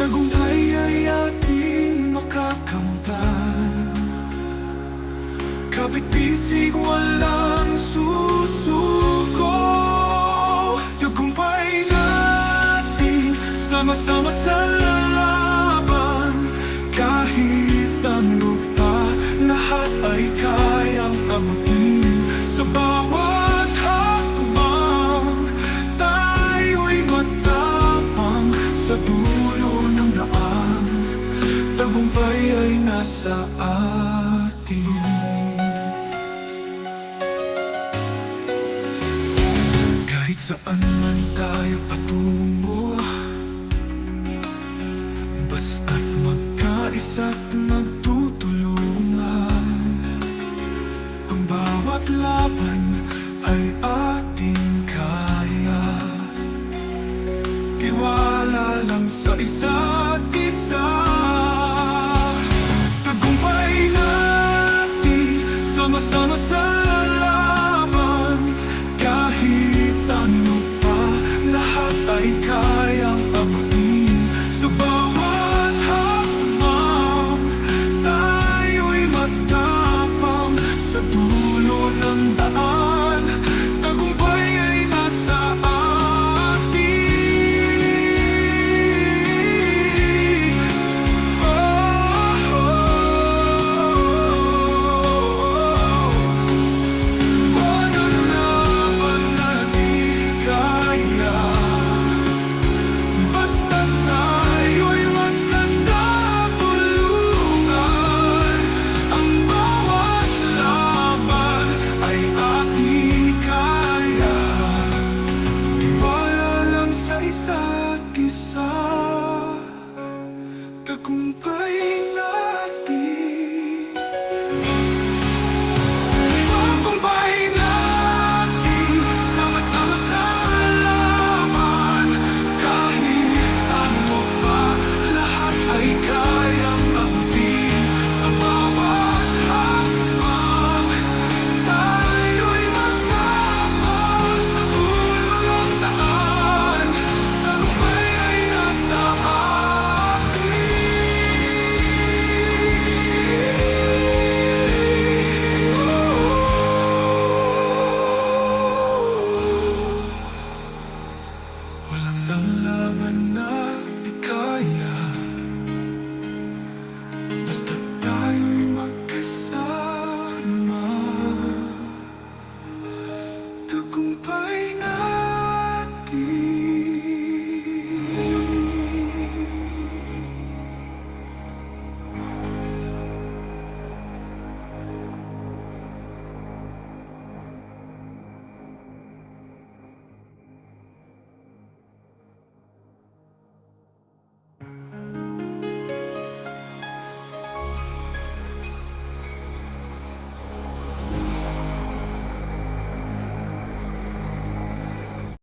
tagumpay ay ating makakamtan. Kapit-bisig walang susuko. Tagumpay natin sama-sama sa laban. Kahit anong pa, lahat ay kayang abutin. Sa bawat hakbang, tayo'y matapang. Sa dulo ng daan, tagumpay ay nasa atin. Kahit saan man tayo patungo, basta't magkaisa't magtutulungan, ang bawat laban ay ating kaya. Tiwala lang sa isa.